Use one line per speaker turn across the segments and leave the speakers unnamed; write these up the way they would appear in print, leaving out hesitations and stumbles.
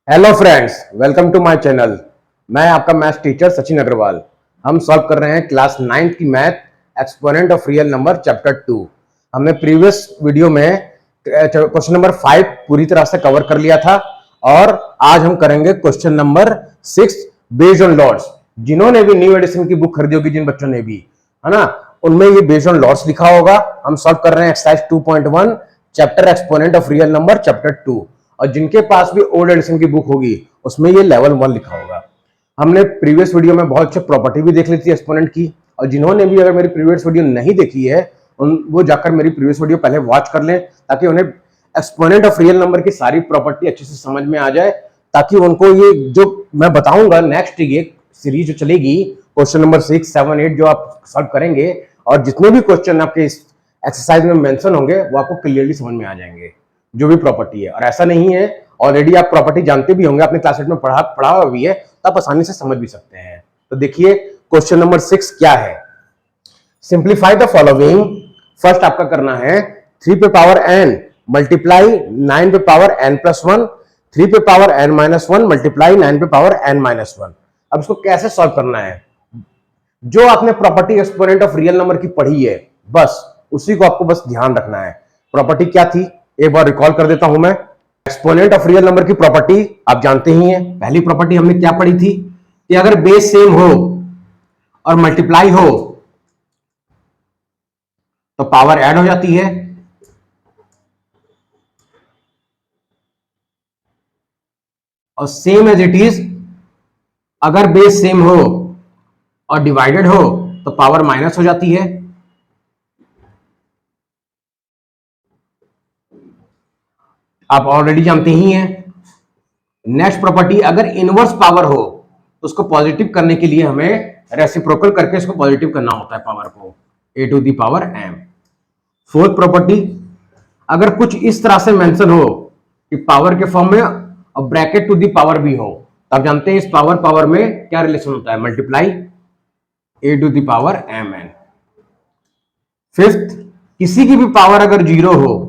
Hello friends, welcome to my channel. मैं आपका maths teacher Sachin Agarwal. हम सॉल्व कर रहे हैं क्लास 9th की math exponent of real number chapter 2। हमने प्रीवियस वीडियो में क्वेश्चन नंबर 5 पूरी तरह से कवर कर लिया था और आज हम करेंगे question number 6 based on lots. जिन्होंने भी न्यू एडिशन की बुक खरीदी होगी, जिन बच्चों ने भी, है ना, उनमें ये बेस्ड ऑन लॉट्स लिखा होगा। हम सॉल्व कर रहे हैं exercise 2.1 chapter exponent of real number chapter 2। और जिनके पास भी ओल्ड एडिशन की बुक होगी उसमें ये लेवल 1 लिखा होगा। हमने प्रीवियस वीडियो में बहुत अच्छे प्रॉपर्टी भी देख ली थी एक्सपोनेंट की, और जिन्होंने भी अगर मेरी प्रीवियस वीडियो नहीं देखी है वो जाकर मेरी प्रीवियस वीडियो पहले वॉच कर लें, ताकि उन्हें एक्सपोनेंट ऑफ रियल नंबर की सारी प्रॉपर्टी अच्छे से समझ में आ जाए, ताकि उनको ये जो मैं बताऊंगा नेक्स्ट ये सीरीज जो चलेगी क्वेश्चन नंबर 6, 7, 8 जो आप सॉल्व करेंगे, और जितने भी क्वेश्चन आपके इस एक्सरसाइज में मेंशन होंगे वो आपको क्लियरली समझ में आ जाएंगे, जो भी प्रॉपर्टी है। और ऐसा नहीं है, ऑलरेडी आप प्रॉपर्टी जानते भी होंगे, अपने क्लासेट में पढ़ा हुआ भी है, तो आप आसानी से समझ भी सकते हैं। तो देखिए क्वेश्चन नंबर 6 क्या है। Simplify the following. फर्स्ट आपका करना है 3 पे पावर n मल्टीप्लाई 9 पे पावर n प्लस 1, 3 पे पावर n माइनस 1 मल्टीप्लाई 9 पे पावर n माइनस 1। अब इसको कैसे सॉल्व करना है, जो आपने property exponent of real number की पढ़ी है बस उसी को आपको बस ध्यान रखना है। प्रॉपर्टी क्या थी एक बार रिकॉल कर देता हूं मैं। एक्सपोनेंट ऑफ रियल नंबर की प्रॉपर्टी आप जानते ही हैं। पहली प्रॉपर्टी हमने क्या पढ़ी थी कि अगर बेस सेम हो और मल्टीप्लाई हो तो पावर ऐड हो जाती है, और सेम एज इट इज अगर बेस सेम हो और डिवाइडेड हो तो पावर माइनस हो जाती है। आप ऑलरेडी जानते ही हैं। नेक्स्ट प्रॉपर्टी, अगर इनवर्स पावर हो तो उसको पॉजिटिव करने के लिए हमें रेसिप्रोकल करके इसको पॉजिटिव करना होता है पावर को, a to the power m। Fourth property, अगर कुछ इस तरह से मेंशन हो कि पावर के फॉर्म में और ब्रैकेट टू दी पावर भी हो, तो आप जानते हैं इस पावर पावर में क्या रिलेशन होता है, multiply a to the power mn। Fifth, किसी की भी पावर अगर जीरो हो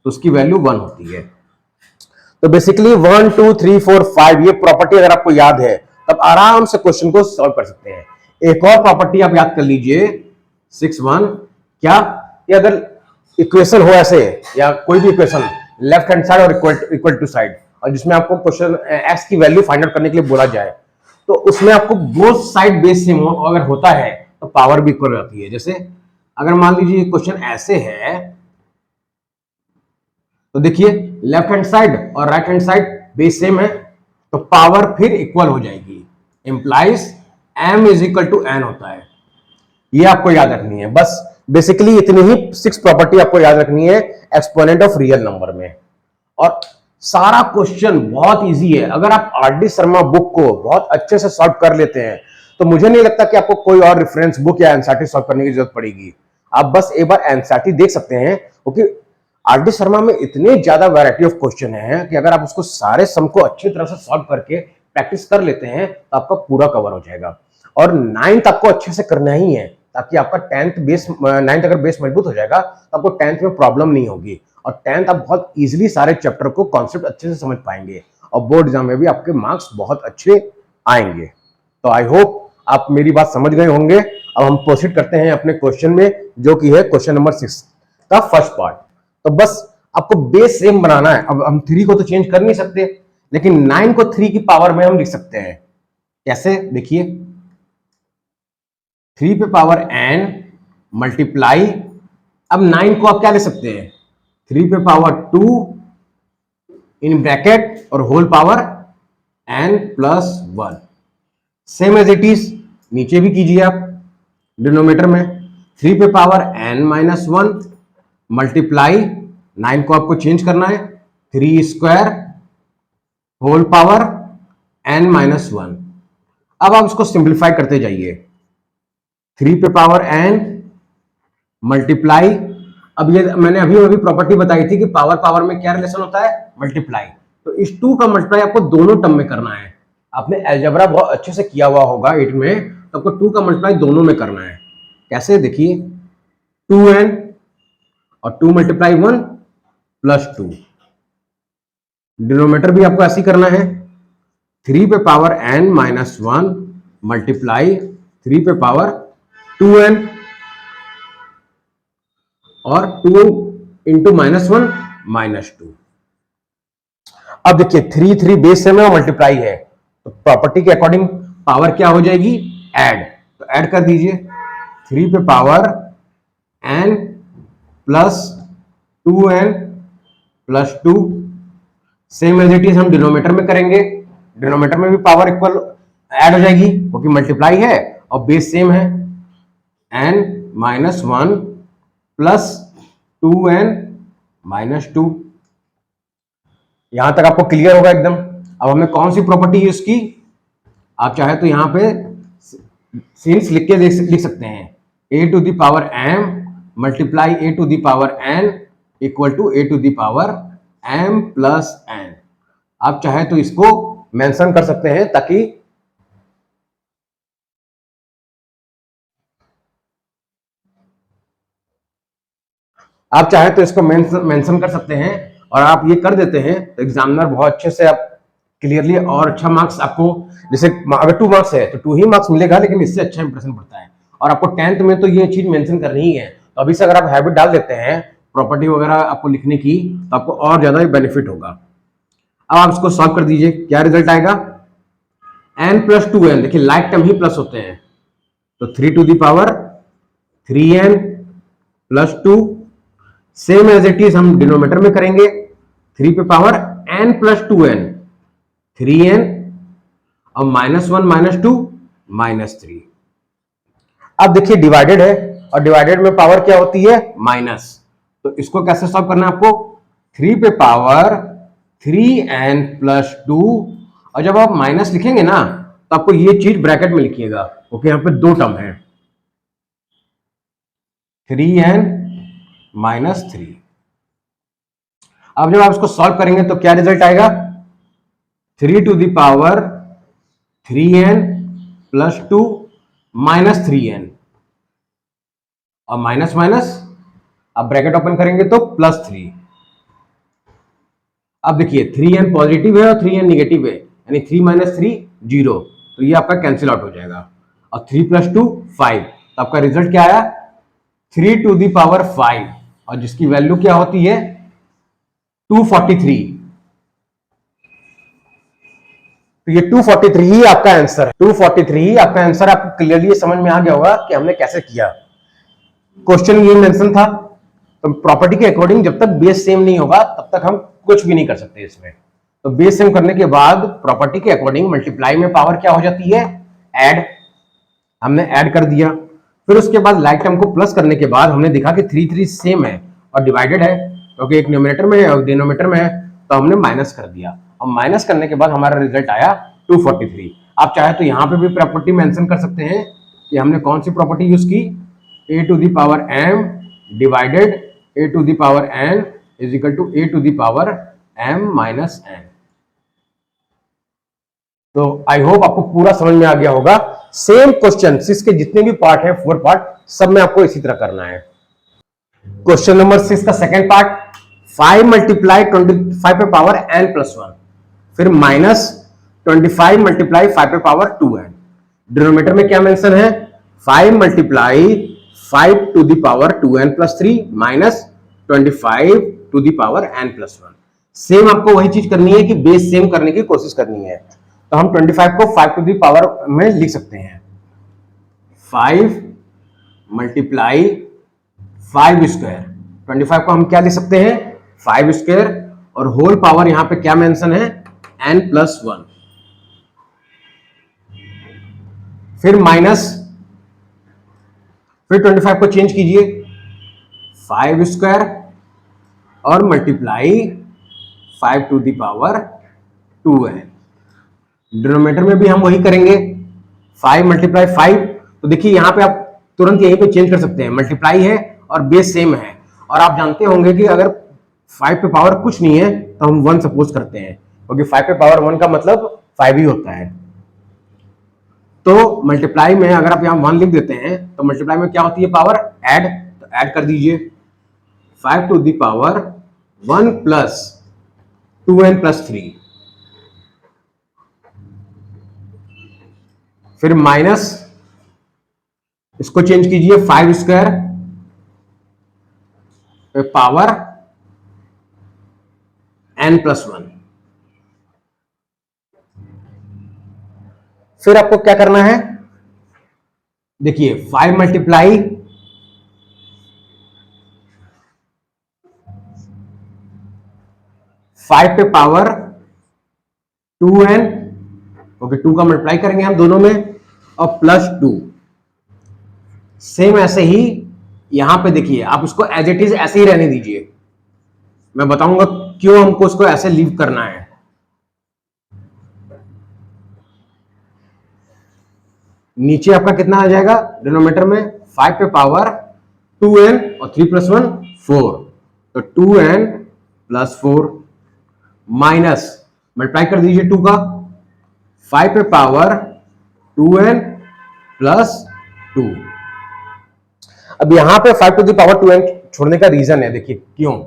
तो उसकी वैल्यू 1 होती है। तो बेसिकली 1, 2, 3, 4, 5 ये प्रॉपर्टी अगर आपको याद है तब आराम से क्वेश्चन को सॉल्व कर सकते हैं। एक और प्रॉपर्टी आप याद कर लीजिए 6.1, क्या कि अगर इक्वेशन हो ऐसे, या कोई भी इक्वेशन लेफ्ट हैंड साइड और इक्वल टू साइड, और जिसमें आपको क्वेश्चन एक्स की वैल्यू फाइंड आउट करने के लिए बोला जाए, तो उसमें आपको बोथ साइड बेस सेम अगर होता है तो पावर भी इक्वल रहती है। जैसे अगर मान लीजिए क्वेश्चन ऐसे है, तो देखिए लेफ्ट हैंड साइड और right hand side base same है तो पावर फिर इक्वल हो जाएगी, implies m is equal to n होता है। ये आपको याद रखनी है। बस बेसिकली इतनी ही 6 प्रॉपर्टी आपको याद रखनी है एक्सपोनेंट ऑफ रियल नंबर में, और सारा क्वेश्चन बहुत इजी है। अगर आप आर.डी. शर्मा बुक को बहुत अच्छे से सॉल्व कर लेते हैं तो मुझे नहीं लगता कि आपको कोई और रेफरेंस बुक या एनसीईआरटी सॉल्व करने की जरूरत पड़ेगी। आप बस एक बार एनसीईआरटी देख सकते हैं, क्योंकि आर.डी. शर्मा में इतने ज्यादा वैरायटी ऑफ क्वेश्चन हैं कि अगर आप उसको सारे सम को अच्छी तरह से सॉल्व करके प्रैक्टिस कर लेते हैं तो आपका पूरा कवर हो जाएगा। और 9th आपको अच्छे से करना ही है, ताकि आपका 9th अगर बेस मजबूत हो जाएगा तो आपको 10th में प्रॉब्लम नहीं होगी, और 10th आप बहुत इजीली सारे चैप्टर को कॉन्सेप्ट अच्छे से समझ पाएंगे, और बोर्ड एग्जाम में भी आपके मार्क्स बहुत अच्छे आएंगे। तो आई होप आप मेरी बात समझ गए होंगे। अब हम प्रोसीड करते हैं अपने क्वेश्चन में, जो कि है क्वेश्चन नंबर 6 का फर्स्ट पार्ट। तो बस आपको बेस सेम बनाना है। अब हम 3 को तो चेंज कर नहीं सकते, लेकिन 9 को 3 की पावर में हम लिख सकते हैं। कैसे, देखिए 3 पे पावर n मल्टीप्लाई, अब 9 को आप क्या ले सकते हैं, 3 पे पावर 2 इन ब्रैकेट और whole power n plus 1। Same as it is नीचे भी कीजिए आप डिनोमिनेटर में, 3 पे पावर n माइनस 1 मल्टीप्लाई 9 को आपको चेंज करना है, 3 square whole power n minus 1। अब आप इसको सिंप्लीफाई करते जाइए, 3 पे पावर n मल्टीप्लाई, अब ये मैंने अभी प्रॉपर्टी बताई थी कि पावर पावर में क्या रिलेशन होता है, मल्टीप्लाई। तो इस 2 का मल्टीप्लाई आपको दोनों टर्म में करना है। आपने अलजेब्रा बहुत अच्छे से किया हुआ होगा 8 में, तो आपको 2 का मल्टीप्लाई दोनों में करना है। कैसे, देखिए 2n और 2 मल्टीप्लाई 1 प्लस 2, डिनोमिनेटर भी आपको ऐसे ही करना है, 3 पे पावर n माइनस 1 मल्टीप्लाई 3 पे पावर 2n और 2 इंटू माइनस 1 माइनस 2। अब देखिए 3 3 बेस सेम है और मल्टीप्लाई है, तो प्रॉपर्टी के अकॉर्डिंग पावर क्या हो जाएगी, ऐड। तो ऐड कर दीजिए 3 पे power n plus 2n plus 2। Same as it is हम डिनोमीटर में करेंगे, डिनोमीटर में भी पावर इक्वल ऐड हो जाएगी क्योंकि मल्टीप्लाई है और बेस सेम है। n minus 1 plus 2n minus 2। यहां तक आपको क्लियर होगा एकदम। अब हमने कौन सी प्रॉपर्टी यूज की, आप चाहे तो यहां पे सिंस लिख के लिख सकते हैं, a to the power m multiply a to the power n equal to a to the power m plus n। आप चाहे तो इसको मेंशन कर सकते हैं ताकि आप चाहे तो इसको मेंशन कर सकते हैं, और आप ये कर देते हैं तो एग्जामिनर बहुत अच्छे से आप क्लियरली और अच्छा मार्क्स आपको, जैसे अगर 2 मार्क्स है तो 2 ही मार्क्स मिलेगा, लेकिन इससे अच्छा इंप्रेशन पड़ता है। और आपको 10th में तो ये चीज मेंशन करनी ही है, तो अभी से अगर आप हैबिट डाल देते हैं प्रॉपर्टी वगैरह आपको लिखने की, तो आपको और ज्यादा बेनिफिट होगा। अब आप इसको सॉल्व कर दीजिए, क्या रिजल्ट आएगा, n प्लस 2n, देखिए लाइक टर्म ही प्लस होते हैं, तो 3 to the power 3n plus 2। Same as it is हम डिनोमीटर में करेंगे, 3 पे power n plus 2n 3n और माइनस 1 माइनस 2 माइनस 3। अब देखिए डिवाइडेड है और डिवाइडेड में पावर क्या होती है, माइनस। तो इसको कैसे सॉल्व करना है आपको, 3 पे पावर 3n प्लस 2, और जब आप माइनस लिखेंगे ना तो आपको ये चीज ब्रैकेट में लिखिएगा क्योंकि यहां पे 2 टर्म है, 3n माइनस 3। अब जब आप इसको सॉल्व करेंगे तो क्या रिजल्ट आएगा, 3 to the power 3n plus 2 minus 3n और माइनस माइनस, अब ब्रैकेट ओपन करेंगे तो प्लस 3। अब देखिए 3n पॉजिटिव है और 3n निगेटिव है, यानी 3 माइनस 3 0, तो ये आपका कैंसिल आउट हो जाएगा। और 3 प्लस 2 5, तो आपका रिजल्ट क्या आया, 3 टू द पावर 5, और जिसकी वैल्यू क्या होती है 243। तो ये 243 ही आपका आंसर है, 243 ही आपका आंसर। आपको क्लियरली समझ में आ गया होगा कि हमने कैसे किया। क्वेश्चन ये मेंशन था, तो प्रॉपर्टी के अकॉर्डिंग जब तक बेस सेम नहीं होगा तब तक हम कुछ भी नहीं कर सकते इसमें। तो बेस सेम करने के बाद प्रॉपर्टी के अकॉर्डिंग मल्टीप्लाई में पावर क्या हो जाती है, ऐड। हमने ऐड कर दिया, फिर उसके बाद लाइक टर्म को प्लस करने के बाद हमने देखा कि 3 3 सेम है और डिवाइडेड है, क्योंकि एक न्यूमरेटर में है और डिनोमिनेटर में है, तो हमने माइनस कर दिया, और माइनस करने के बाद हमारा रिजल्ट आया 243। आप चाहे तो यहाँ पे भी प्रॉपर्टी मेंशन कर सकते हैं कि हमने कौन सी प्रॉपर्टी यूज की, a to the power m divided a to the power n is equal to a to the power m minus n। तो आई होप आपको पूरा समझ में आ गया होगा। सेम क्वेश्चन इसके जितने भी पार्ट है 4 पार्ट, सब में आपको इसी तरह करना है। क्वेश्चन नंबर 6 का सेकंड पार्ट, 5 मल्टीप्लाई 25 पे पावर n प्लस 1, फिर माइनस 25 मल्टीप्लाई 5 पे पावर 2n। डिनोमिनेटर में क्या मेंशन है, 5 multiply 5 to the power 2n plus 3 minus 25 to the power n plus 1। Same आपको वही चीज करनी है कि बेस सेम करने की कोशिश करनी है। तो हम 25 को 5 टू द पावर में लिख सकते हैं, 5 मल्टीप्लाई 5 स्क्वायर, 25 को हम क्या लिख सकते हैं 5 स्क्वायर, और होल पावर यहां पे क्या मेंशन है n प्लस 1, फिर माइनस, फिर 25 को चेंज कीजिए 5 स्क्वायर और multiply 5 to the power 2n। Denominator में भी हम वही करेंगे, 5 मल्टीप्लाई 5, तो देखिए यहां पे आप तुरंत यहीं पे चेंज कर सकते हैं, मल्टीप्लाई है और बेस सेम है, और आप जानते होंगे कि अगर 5 पे पावर कुछ नहीं है तो हम 1 सपोज करते हैं, क्योंकि 5 पे पावर 1 का मतलब 5 ही होता है। तो मल्टीप्लाई में अगर आप यहां 1 लिख देते हैं तो मल्टीप्लाई में क्या होती है पावर, ऐड, तो ऐड कर दीजिए 5 to the power 1 plus 2n plus 3। फिर माइनस, इसको चेंज कीजिए 5 स्क्वायर पे पावर n+1। फिर आपको क्या करना है, देखिए 5 मल्टीप्लाई 5 पे पावर 2n, ओके 2 का मल्टीप्लाई करेंगे हम दोनों में, और +2। सेम ऐसे ही यहां पे देखिए, आप उसको एज इट इज ऐसे ही रहने दीजिए, मैं बताऊंगा क्यों हमको उसको ऐसे लीव करना है। नीचे आपका कितना आ जाएगा डिनोमिनेटर में, 5 पे पावर 2n और 3+1 4, तो 2n+4 माइनस मल्टीप्लाई कर दीजिए 2 का, 5 पे पावर 2n+2। अब यहां पे 5 टू द पावर 2n छोड़ने का रीजन है, देखिए क्यों।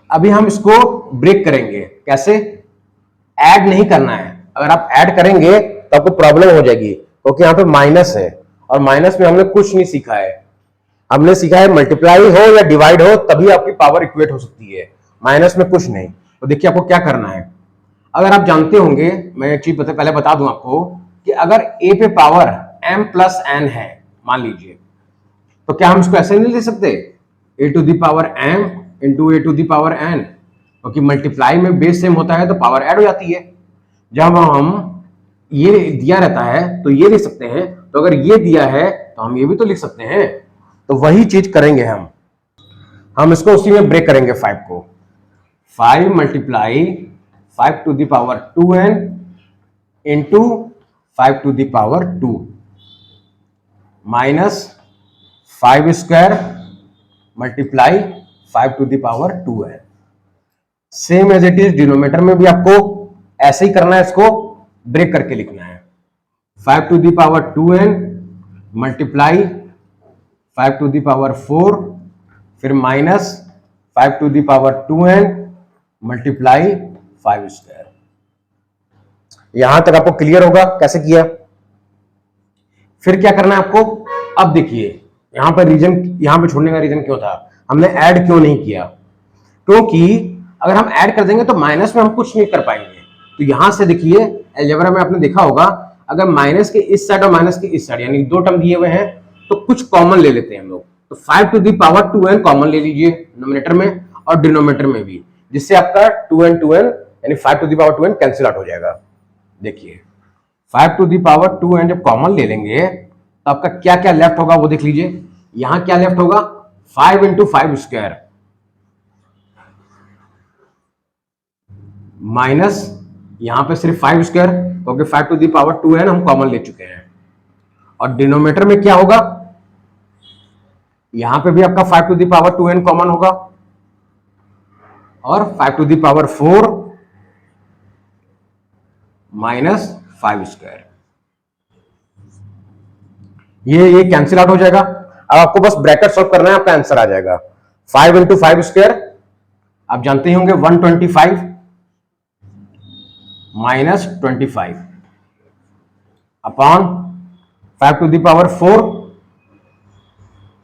अभी हम इसको ब्रेक करेंगे, कैसे, ऐड नहीं करना है। अगर आप ऐड करेंगे तो आपको प्रॉब्लम हो जाएगी, क्योंकि यहाँ पे माइनस है और माइनस में हमने कुछ नहीं सीखा है। हमने सीखा है मल्टीप्लाई हो या डिवाइड हो तभी आपकी पावर इक्वेट हो सकती है, माइनस में कुछ नहीं। तो देखिए आपको क्या करना है, अगर आप जानते होंगे, मैं एक चीज पहले बता दूं आपको कि अगर a पे पावर m+n है मान लीजिए, तो क्या हम इसको ऐसे नहीं ले सकते, a to the power m into a to the power n, क्योंकि मल्टीप्लाई में बेस सेम होता है तो पावर ऐड हो जाती है। जब हम ये दिया रहता है तो ये लिख सकते हैं, तो अगर ये दिया है तो हम ये भी तो लिख सकते हैं। तो वही चीज करेंगे हम इसको उसी में ब्रेक करेंगे 5 को। 5 multiply 5 to the power 2n into 5 to the power 2 minus 5 square multiply 5 to the power 2n। Same as it is denominator में भी आपको ऐसे ही करना है, इसको ब्रेक करके लिखना है। 5 to the power 2n multiply 5 to the power 4, फिर minus 5 to the power 2n multiply 5 square. यहां तक आपको क्लियर होगा कैसे किया। फिर क्या करना है आपको, अब देखिए यहां पर रीजन, यहां पे छोड़ने का रीजन क्यों था, हमने ऐड क्यों नहीं किया, क्योंकि अगर हम ऐड कर देंगे तो माइनस में हम कुछ नहीं कर पाएंगे। तो यहां से देखिए अलजेब्रा में आपने देखा होगा, अगर माइनस के इस साइड और माइनस के इस साइड यानी दो टर्म दिए हुए हैं तो कुछ कॉमन ले लेते हैं हम लोग। तो 5 to the power 2n common ले लीजिए नोमिनेटर में और डिनोमिनेटर में भी, जिससे आपका 2n यानी 5 to the power 2n cancel out हो जाएगा। देखिए 5 टू द पावर 2n जब कॉमन ले लेंगे तो आपका क्या क्या लेफ्ट होगा वो देख लीजिए। यहां क्या लेफ्ट होगा, 5 इंटू 5 स्क्वायर माइनस यहां पे सिर्फ 5 स्क्वायर, क्योंकि 5 टू द पावर 2n हम कॉमन ले चुके हैं। और डिनोमिनेटर में क्या होगा, यहां पे भी आपका 5 to the power 2n common होगा और 5 to the power 4 minus 5 square, ये कैंसिल आउट हो जाएगा। अब आपको बस ब्रैकेट सॉल्व करना है, आपका आंसर आ जाएगा। 5 इंटू 5 स्क्वायर आप जानते ही होंगे 125 minus 25 upon 5 to the power 4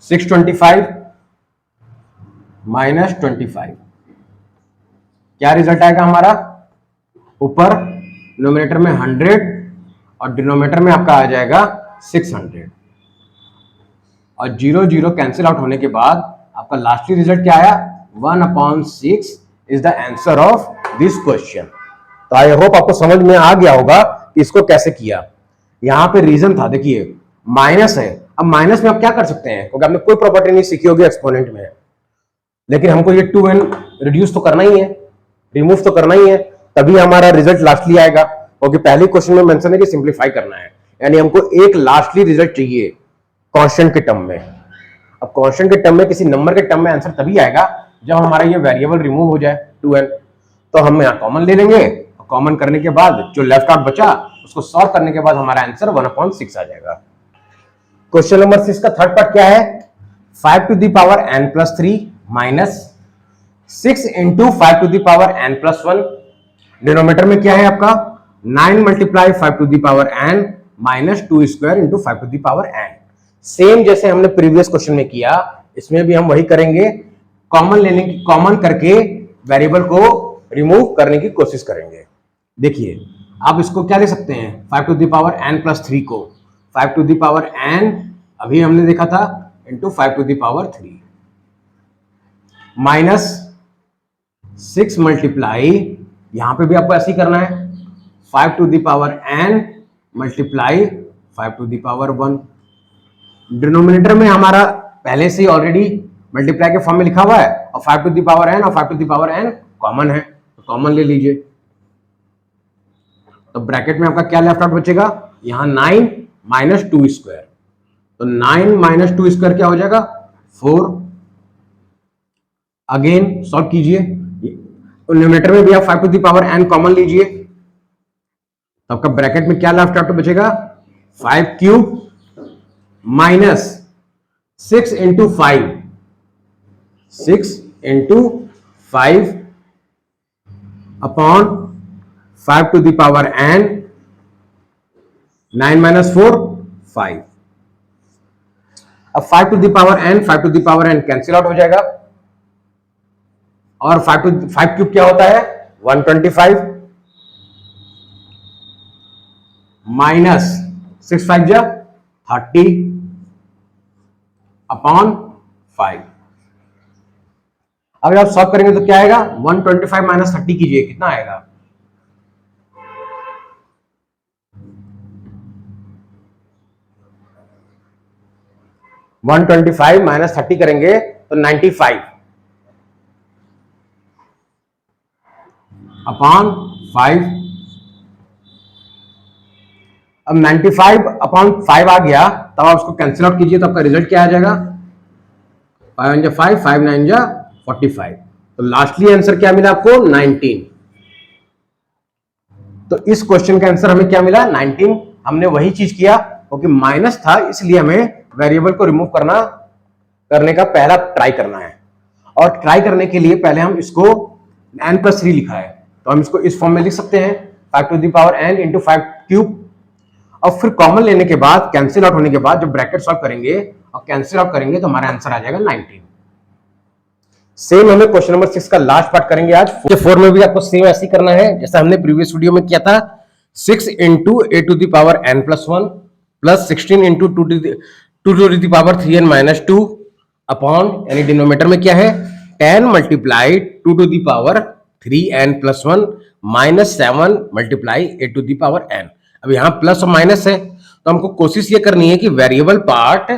625 minus 25। क्या रिजल्ट आएगा हमारा, ऊपर नोमिनेटर में 100 और डिनोमिनेटर में आपका आ जाएगा 600 और 0 0 कैंसिल आउट होने के बाद आपका लास्टली रिजल्ट क्या आया, 1/6 is the answer of this question. तो आई होप आपको समझ में आ गया होगा कि इसको कैसे किया। यहां पे रीजन था, देखिए माइनस है, अब माइनस में आप क्या कर सकते हैं, क्योंकि आपने कोई प्रॉपर्टी नहीं सीखी होगी एक्सपोनेंट में, लेकिन हमको ये 2n रिड्यूस तो करना ही है, रिमूव तो करना ही है, तभी हमारा रिजल्ट लास्टली आएगा। क्योंकि पहले क्वेश्चन में मेंशन है कि सिंप्लीफाई करना है, यानी हमको एक लास्टली रिजल्ट चाहिए कांस्टेंट के टर्म में। अब कांस्टेंट के टर्म में, किसी नंबर के टर्म में आंसर तभी आएगा जब हमारा ये वेरिएबल रिमूव हो जाए 2n। तो हम यहाँ कॉमन ले लेंगे, कॉमन करने के बाद जो लेफ्ट आउट बचा उसको सॉल्व करने के बाद हमारा आंसर 1/6 आ जाएगा। क्वेश्चन नंबर 6 का थर्ड पार्ट क्या है, 5 to the power n+3 minus 6 into 5 to the power n+1। Denominator में क्या है आपका 9 multiply 5 to the power n minus two square into 5 to the power n। Same जैसे हमने प्रीवियस क्वेश्चन में किया, इसमें भी हम वही करेंगे, कॉमन करके वेरिएबल को रिमूव करने की कोशिश करेंगे। देखिए आप इसको क्या ले सकते हैं, 5 to the power n plus 3 को 5 टू द पावर n अभी हमने देखा था into 5 to the power 3 minus 6 multiply, यहां पे भी आपको ऐसे ही करना है, 5 to the power n multiply 5 to the power 1। Denominator में हमारा पहले से ही ऑलरेडी मल्टीप्लाई के फॉर्म में लिखा हुआ है, और 5 टू द पावर n और 5 to the power n common है, तो कॉमन ले लीजिए। तो ब्रैकेट में आपका क्या लेफ्ट आउट बचेगा, यहां 9 माइनस टू स्क्वायर, तो 9 माइनस टू स्क्वायर क्या हो जाएगा 4। अगेन सॉल्व कीजिए, न्यूमरेटर में भी आप 5 to the power n common लीजिए, तो आपका ब्रैकेट में क्या लेफ्ट आउट बचेगा 5 cube minus 6 into 5, 6 into 5 upon 5 to the power n, 9 minus 4 5। अब 5 to the power n 5 to the power n cancel out हो जाएगा, और 5 क्यूब क्या होता है 125 माइनस 6 5 जा 30 अपॉन 5। अगर आप सॉल्व करेंगे तो क्या आएगा, 125 माइनस 30 कीजिए, कितना आएगा 125 माइनस 30 करेंगे तो 95 अपॉन 5। अब 95 अपॉन 5 आ गया, तब आप उसको कैंसिल आउट कीजिए, तो आपका रिजल्ट क्या आ जाएगा 5 5 5 9 45। तो लास्टली आंसर क्या मिला आपको 19। तो इस क्वेश्चन का आंसर हमें क्या मिला 19। हमने वही चीज किया, क्योंकि माइनस था इसलिए हमें वेरिएबल को रिमूव करने का पहला ट्राई करना है, और ट्राई करने के लिए पहले हम इसको n प्लस 3 लिखा है, तो हम इसको इस फॉर्म में लिख सकते हैं 5 to the power n into 5 cube, और फिर कॉमन लेने के बाद कैंसिल आउट होने के बाद जब ब्रैकेट सॉल्व करेंगे और कैंसिल आउट करेंगे तो हमारा आंसर आ जाएगा 19। सेम हमें क्वेश्चन नंबर 6 का लास्ट पार्ट करेंगे आज। 4 में भी आपको सेम ऐसे ही करना है जैसा हमने प्रीवियस वीडियो में किया था, 6 into a to the power n plus 1 plus 16 into two to the power 3n minus 2 upon, यानी डिनोमिनेटर में क्या है 10 multiply two to the power 3n plus 1 minus 7 multiply a to the power n। अब यहां plus और minus है, तो हमको कोशिश ये करनी है कि वेरिएबल पार्ट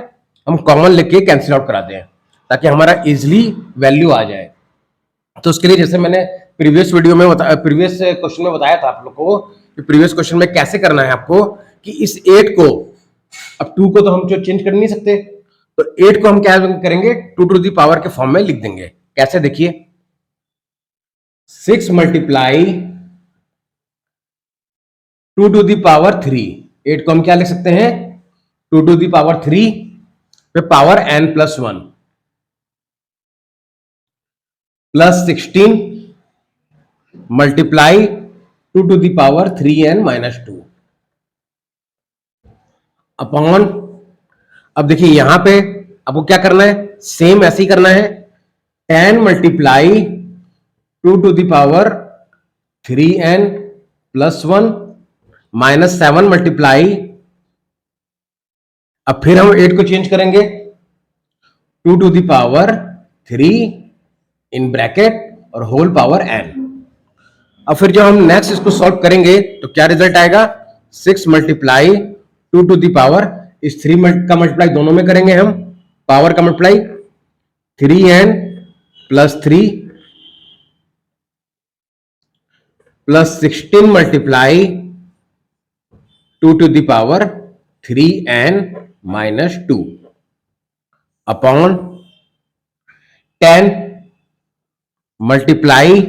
हम कॉमन लेके कैंसिल आउट करा दें, ताकि हमारा इजिली वैल्यू आ जाए। तो उसके लिए जैसे मैंने प्रीवियस क्वेश्चन में बताया था आप लोग को कि प्रीवियस क्वेश्चन में कैसे करना है आपको, कि इस 8 को, अब 2 को तो हम जो चेंज कर नहीं सकते, तो 8 को हम क्या करेंगे 2 टू द पावर के फॉर्म में लिख देंगे। कैसे देखिए, 6 मल्टीप्लाई 2 टू द पावर 3, 8 को हम क्या लिख सकते हैं 2 टू द पावर 3 पे power n plus 1 plus 16 multiply 2 to the power 3n minus 2 upon, अब देखिए यहां पे आपको क्या करना है, सेम ऐसे ही करना है, 10 multiply 2 to the power 3n plus 1 minus 7 multiply, अब फिर हम 8 को चेंज करेंगे 2 to the power 3 in bracket और होल पावर n। अब फिर जब हम नेक्स्ट इसको सॉल्व करेंगे तो क्या रिजल्ट आएगा, 6 मल्टीप्लाई 2 टू द पावर, इस 3 का मल्टीप्लाई दोनों में करेंगे हम, पावर का multiply 3n plus 3 plus 16 multiply 2 to the power 3n minus 2 upon 10 multiply,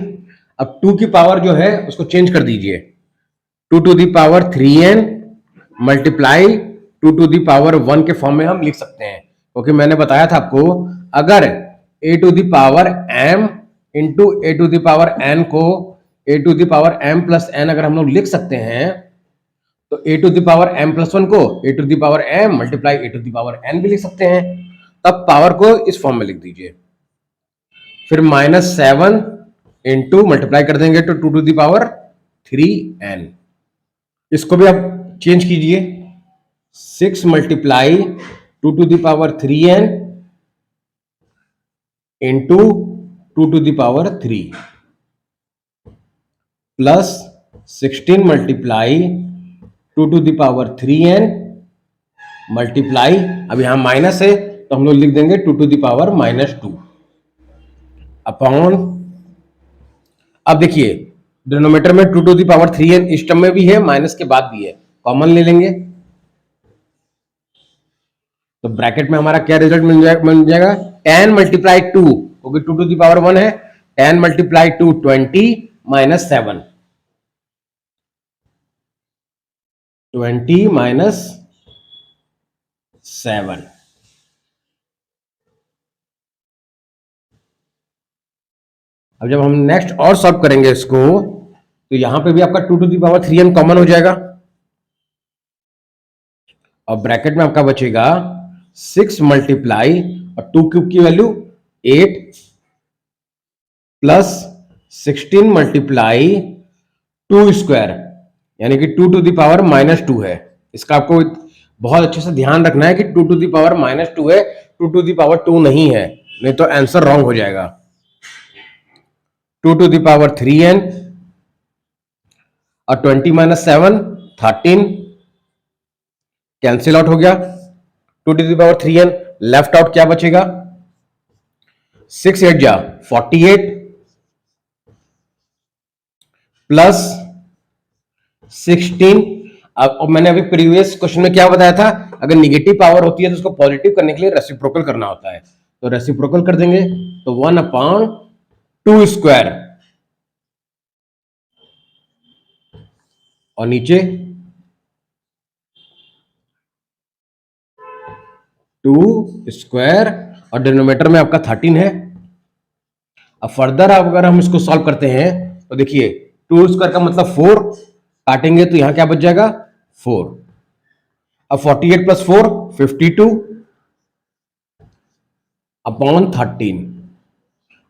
अब 2 की पावर जो है उसको चेंज कर दीजिए, 2 to the power 3n multiply 2 to the power 1 के फॉर्म में हम लिख सकते हैं, क्योंकि मैंने बताया था आपको अगर a to the power m into a to the power n को a to the power m plus n अगर हम लोग लिख सकते हैं तो a to the power m plus 1 को a to the power m multiply a to the power n भी लिख सकते हैं। तब पावर को इस फॉर्म में लिख दीजिए। फिर -7 इंटू मल्टीप्लाई कर देंगे तो 2 टू द पावर 3n। इसको भी आप चेंज कीजिए। 6 multiply 2 to the power 3n into 2 to the power 3 plus 16 multiply 2 to the power 3n multiply, अब यहां माइनस है तो हम लोग लिख देंगे 2 टू द पावर -2 अपॉन, अब देखिए डिनोमिनेटर में 2 टू द पावर 3n इस टर्म में भी है, माइनस के बाद भी है, कॉमन ले लेंगे तो ब्रैकेट में हमारा क्या रिजल्ट मिल जाएगा 10 मल्टीप्लाई 2, क्योंकि 2 टू द पावर 1 है, 10 मल्टीप्लाई 2 20 माइनस 7, 20 माइनस 7। अब जब हम नेक्स्ट और सॉल्व करेंगे इसको तो यहां पे भी आपका 2 to the power 3n common हो जाएगा और ब्रैकेट में आपका बचेगा 6 मल्टीप्लाई और 2 क्यूब की वैल्यू 8 प्लस 16 मल्टीप्लाई 2 स्क्वायर यानी कि 2 टू द पावर -2 है। इसका आपको बहुत अच्छे से ध्यान रखना है कि 2 टू द पावर -2 है, 2 टू द पावर 2 नहीं है, नहीं तो आंसर रॉन्ग हो जाएगा। 2 टू द पावर 3n और 20 माइनस 7 13 कैंसिल आउट हो गया। 2 to the power 3n left out क्या बचेगा 6 8 जा 48 प्लस 16। अब मैंने अभी प्रीवियस क्वेश्चन में क्या बताया था, अगर निगेटिव पावर होती है तो उसको पॉजिटिव करने के लिए रेसिप्रोकल करना होता है, तो रेसिप्रोकल कर देंगे तो 1/2 स्क्वायर और नीचे 2 स्क्वायर और डिनोमिनेटर में आपका 13 है। अब फर्दर अगर हम इसको सॉल्व करते हैं तो देखिए 2 स्क्वायर का मतलब 4, काटेंगे तो यहां क्या बच जाएगा 4। अब 48 प्लस 4 52 अपॉन 13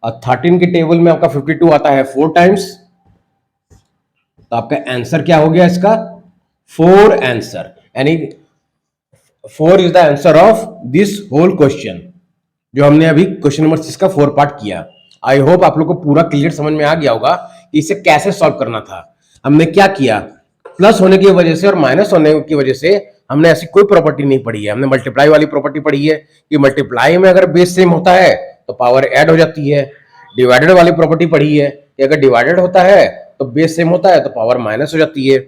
और 13 के टेबल में आपका 52 आता है 4 टाइम्स, तो आपका आंसर क्या हो गया इसका 4 आंसर, यानी 4 is the answer of this whole question जो हमने अभी क्वेश्चन नंबर 6 का 4 पार्ट किया। आई होप आप लोग को पूरा क्लियर समझ में आ गया होगा कि इसे कैसे सॉल्व करना था। हमने क्या किया, प्लस होने की वजह से और माइनस होने की वजह से हमने ऐसी कोई प्रॉपर्टी नहीं पढ़ी है, हमने मल्टीप्लाई वाली प्रॉपर्टी पढ़ी है कि मल्टीप्लाई में अगर बेस सेम होता है तो पावर ऐड हो जाती है। डिवाइडेड वाली प्रॉपर्टी पढ़ी है कि अगर डिवाइडेड होता है तो बेस सेम होता है तो पावर माइनस हो जाती है।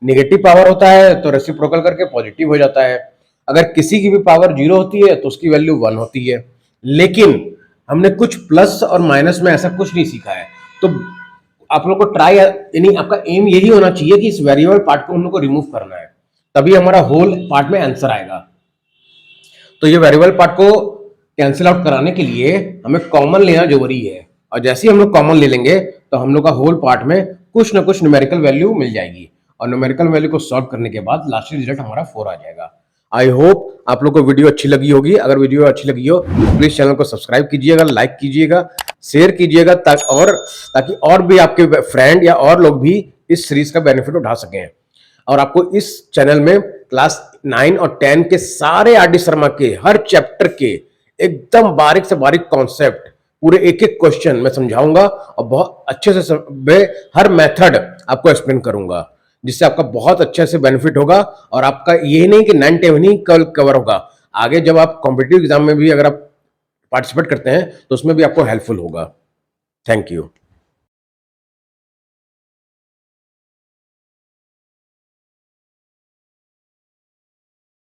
नेगेटिव पावर होता है तो रेसिप्रोकल करके पॉजिटिव हो जाता है। अगर किसी की भी पावर 0 होती है तो उसकी वैल्यू 1 होती है। लेकिन हमने कुछ प्लस और माइनस में ऐसा कुछ नहीं सीखा है, तो आप लोग को ट्राई, यानी आपका एम यही होना चाहिए कि इस वेरिएबल पार्ट को हम लोग को रिमूव करना है, तभी हमारा होल पार्ट में आंसर आएगा। तो ये वेरिएबल पार्ट को कैंसिल आउट कराने के लिए हमें कॉमन लेना जरूरी है, और जैसे ही हम लोग कॉमन ले लेंगे तो हम लोग का होल पार्ट में कुछ ना कुछ न्यूमेरिकल वैल्यू मिल जाएगी, और न्यूमेरिकल वैल्यू को सॉल्व करने के बाद लास्ट रिजल्ट हमारा 4 आ जाएगा। आई होप आप लोग को वीडियो अच्छी लगी होगी। अगर वीडियो अच्छी लगी हो तो प्लीज चैनल को सब्सक्राइब कीजिएगा, लाइक कीजिएगा, शेयर कीजिएगा, ताकि और भी आपके फ्रेंड या और लोग भी इस सीरीज का बेनिफिट उठा सकें। और आपको इस चैनल में क्लास 9 और 10 के सारे आर.डी. शर्मा के हर चैप्टर के एकदम बारीक से बारीक कॉन्सेप्ट, पूरे एक एक क्वेश्चन मैं समझाऊंगा और बहुत अच्छे से हर मेथड आपको एक्सप्लेन करूंगा, जिससे आपका बहुत अच्छे से बेनिफिट होगा। और आपका ये नहीं कि 9 10 ही कवर होगा, आगे जब आप कॉम्पिटिटिव एग्जाम में भी अगर आप पार्टिसिपेट करते हैं तो उसमें भी आपको हेल्पफुल होगा। Thank you.